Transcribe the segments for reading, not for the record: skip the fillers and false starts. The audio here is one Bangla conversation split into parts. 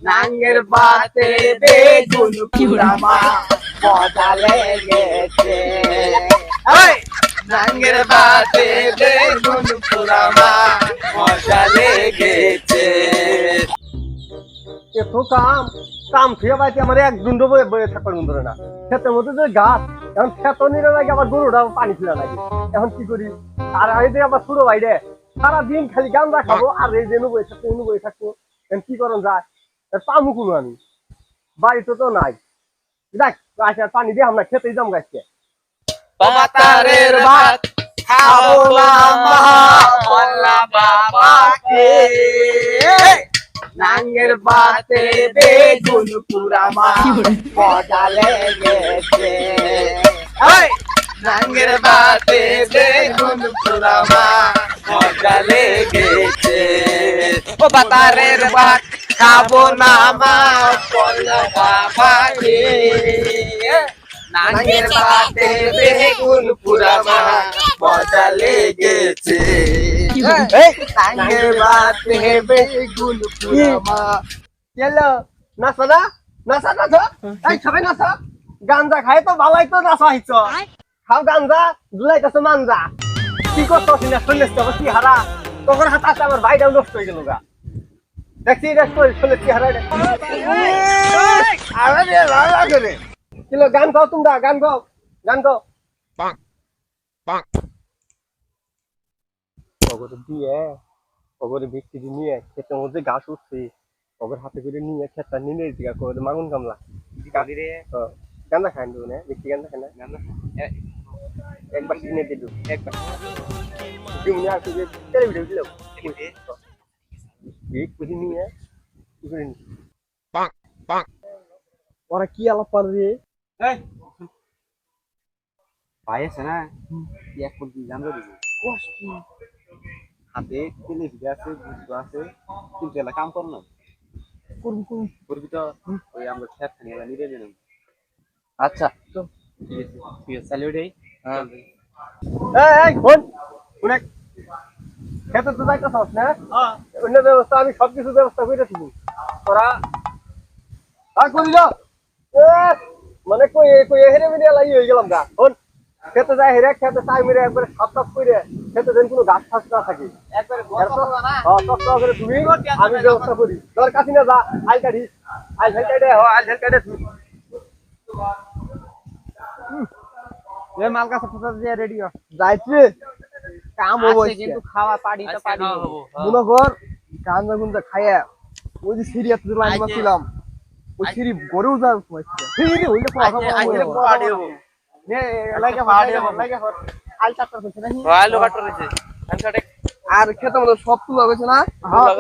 নাঙ্গের বাতে বেগুন পুরামা মজা লেগেছে। নাঙ্গের বাতে বেগুন পুরামা মজা লেগেছে। এত কাম কাম ফিরে পাইতে আমার এক দুন্ড বয়ে থাকবার মন ধরে না। ক্ষেতের মধ্যে যে গাছ, এখন ক্ষেত নিলে লাগে আমার গরুটা পানি ফিরা লাগে। এখন কি করি? আর এই যে আবার ছোট ভাই রে সারাদিন খালি গাঁজা খাবো আর এই যে বয়ে থাকবো এখন কি করন যায়? পামু কোনো আমি বাড়িতে তো নাই। দেখ পানি দিয়ে আমরা খেতেই যাম গাছকে। পাতারের ভাত খাবো না মা বললা বাবাকে। নাঙ্গের বাতে বেগুন পুরামা মজা লেগেছে। নাঙ্গের বাতে বেগুন পুরামা মজা লেগেছে। ও পাতারের ভাত খাবো না মা বললা বাবাকে। নাঙ্গের বাতে বেগুন পুরামা মজা লেগেছে। নাঙ্গের বাতে বেগুন পুরামা। চলো নাচো না নাচা নাচো এই সবাই নাচো। গাঞ্জা খাই তো ভালাই তো নাচা হইছ। খাও গাঞ্জা জুলাইতেছো মানজা। কি করছো না শুনলেছ তো কি হারা তখন হাত আছে আমার ভাইটাও নষ্ট হয়ে গেল গা। দেখছি রেস্ট করে শুনলেছ কি হারা আরে লাগা করে কিলো গান গাও তোমরা গান গাও গান গাও। অগর দিয়ে অগর ব্যক্তি নিয়ে ক্ষেতের মধ্যে ঘাস উঠছে অগর হাতে করে নিয়ে ক্ষেতটা নিয়ে দিকে করে মাগুন কামলা গান্দা খাই না ব্যক্তি গান্দা খায় না একবার কিনে দিল একবার আর টেলিভিশন দিল নিয়ে ওরা কি আলাপ পারবে ভাই আছে না এক কোটি জানলো দিবি হাতে টেলিভিশন আছে বুঝতে আছে কিন্তু এলা কাম কর না করবি তো ওই আমরা খেত খানি এলা নিয়ে দিলাম। আচ্ছা তো ঠিক আছে চালিয়ে দেই। এই কোন কোন খেতে তো যাইতেছস না অন্য ব্যবস্থা আমি সবকিছু ব্যবস্থা করে দিব তোরা আর করি না মানে কই কই হেরে মিলে লাই হয়ে গেলাম গা কোন খেতে যায় হেরে খেতে চাই মেরে একবারে সাপ সাপ করে খেতে যেন কোনো গাছ ফাছ না থাকে একবারে তত করে তুমি আমি ব্যবস্থা করি তোর কাছে না যা আইল কাটি আইল কাটে আইল কাটে মাল কাছে ফুটা দিয়ে রেডি হ যাইছে কাম হবো কিন্তু খাওয়া পাড়িটা পাড়ি হবো মনে কর কান্দা গুন্দা খায়া ওই যে সিরিয়াস লাইন মাছিলাম ওই সিরি গরেও যা সিরি হইলে পাড়ি হবো নে লাগা পাড়ি হবো লাগা আল চাটার হচ্ছে না আল কাটার হচ্ছে আর খেতে মতো সব তুলা হয়েছে না হ্যাঁ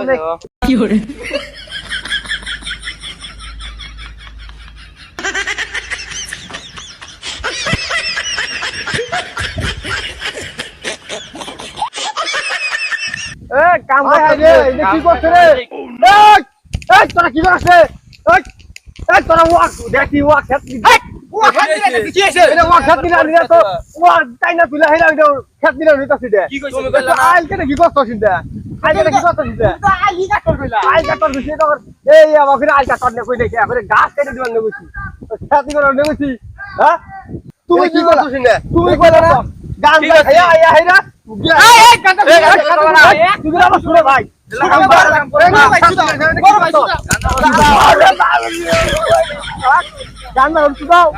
কি করে কাম রে কি করছ রে এই তোরা কি করছ এই তোরা ওয়াক দেখি ওয়াক খেত কি আছে এটা ওয়াক খেত নিলা তো ওয়াক টাইনা তুলা হেলা খেত নিলা নিতাছি দে কি কইছ তুমি আইল কেন কি করছ সিনদা আইল কেন কি করছ সিনদা তো আইল কাটর কইলা আইল কাটর দিছি তো এই আমাকে আইল কাটর নে কই দেখি এখন গাছ কেটে দিবান নেগেছি খেতি করে নেগেছি হ্যাঁ তুমি কি করছ সিনদা তুমি কইলা না গান খাইয়া আইয়া হেরা এই কাটা তুই আমার শুনে ভাই গান দাও